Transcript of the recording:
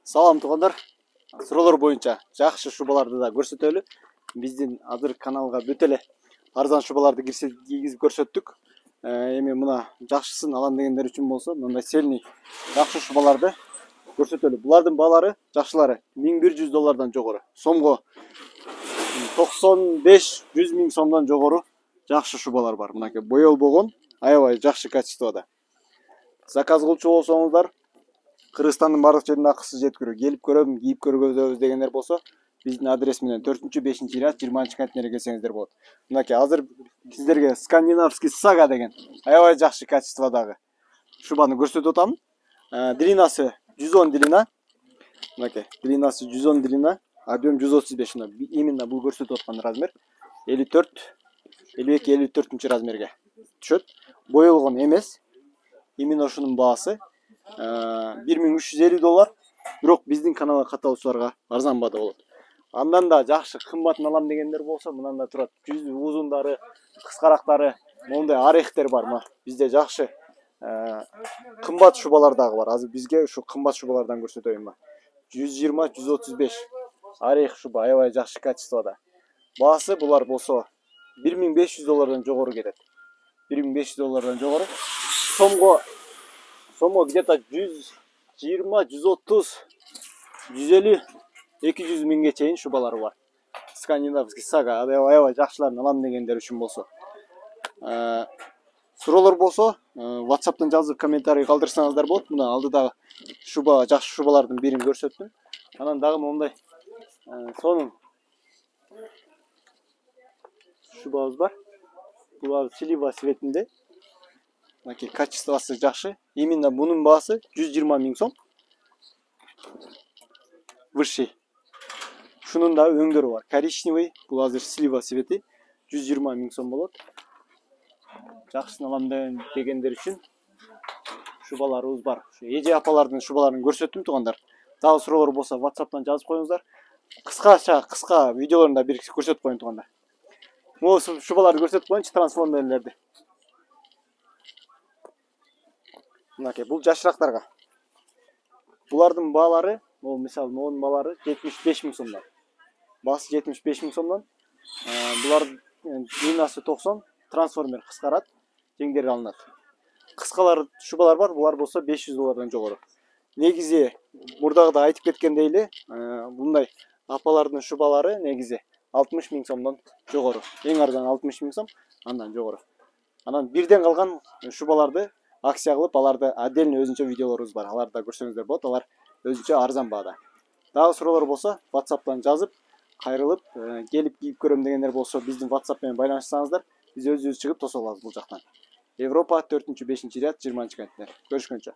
Салам туугандар. Суроолор боюнча жакшы шубаларды да көрсөтөлү. Биздин азыр каналга бүт эле арзан шубаларды кийгизип көрсөттүк. Эми мына жакшысын алам дегендер үчүн болсо, мындай сельный жакшы шубаларды көрсөтөлү. Булардын баалары жакшылары $1100 жогору. Сомго 95-100 миң сомдон жогору жакшы шубалар бар. Мынакей боелбогон, аябай жакшы качествода. Заказ кылчу болсоңуздар, Кыргызстандын бардык жерине акысыз жеткирүү. Келип көрөм, кийип көргөзөбүз дегендер болсо, биздин адрес менен 4-5 ряд 20-кантине келсеңиздер болот. Мынакей азыр сиздерге скандинавский сага деген аябай жакшы качестводагы шубаны көрсөтүп атам. Длинасы 110 длина. Мынакей длинасы 110 длина, объем 135. Именно бул көрсөтүп аткан размер 54, 52-54 размерге түшөт. Боелгон эмес. Именно ошонун баасы $1350, бирок биздин каналга катталуучуларга арзан баада болот. Андан да жакшы кымбатын алам дегендер болсо, мындан да турат. Жүз узундары, кыскарактары, мондай орехтер бар. Бизде жакшы кымбат шубалар дагы бар. Азыр бизге ушу кымбат шубалардан көрсөтөйүн. 120-135 орех шуба, аябай жакшы качествода. Баасы булар болсо $1500 жогору кетет. $1500 жогору. Сомго где-то 120, 130, 150, 200 миңге чейин шубалары бар. Скандинавский сага, аябай жакшыларын алам дегендер үчүн болсо. Суроолор болсо, WhatsApp'тан жазып комментарий калтырсаңыздар болот. Мына алдыдагы шуба, жакшы шубалардын бирин көрсөттүм. Анан дагы мондай сонун шубабыз бар. Бул слива цветинде. Мынакей качествосы жакшы. Именно бунун баасы 120 миң сом. Высший. Шунун да өңдөрү бар. Коричневый, бул азыр слива цвети 120 миң сом болот. Жакшысын алам дегендер үчүн шубаларыбыз бар. Эже апалардын шубаларын көрсөттүм туугандар. Дагы суроолор болсо WhatsApp'тан жазып коюңуздар. Кыска видеолорунда бир көрсөтүп коюн туугандар. Могу шубаларды көрсөтүп коюнчу, трансформерлерди. Мынакей бул жашырактарга. Булардын баалары, мисалы, монун баалары 75 миң сомдон. Баасы 75 миң сомдон. Булар длинасы 90, трансформер кыскарат, жеңдери алынат. Кыскалар шубалар бар, булар болсо $500 жогору. Негизи мурдагыда айтып кеткендей эле, мындай апалардын шубалары негизи 60 миң сомдон жогору. Эң арзан 60 миң сом, андан жогору. Анан бирден калган шубаларды акция кылып, аларды отдельно өзүнчө видеолорубуз бар. Аларды да көрсөңүздөр болот. Алар өзүнчө арзан баада. Дагы суроолор болсо, WhatsApp'тан жазып, кайрылып, келип кийип көрөм дегендер болсо, биздин WhatsApp менен байланышсаңыздар, биз өзүбүз чыгып тосо алабыз бул жактан. Европа 4-5 ряд 20-кантине. Көрүшкөнчө.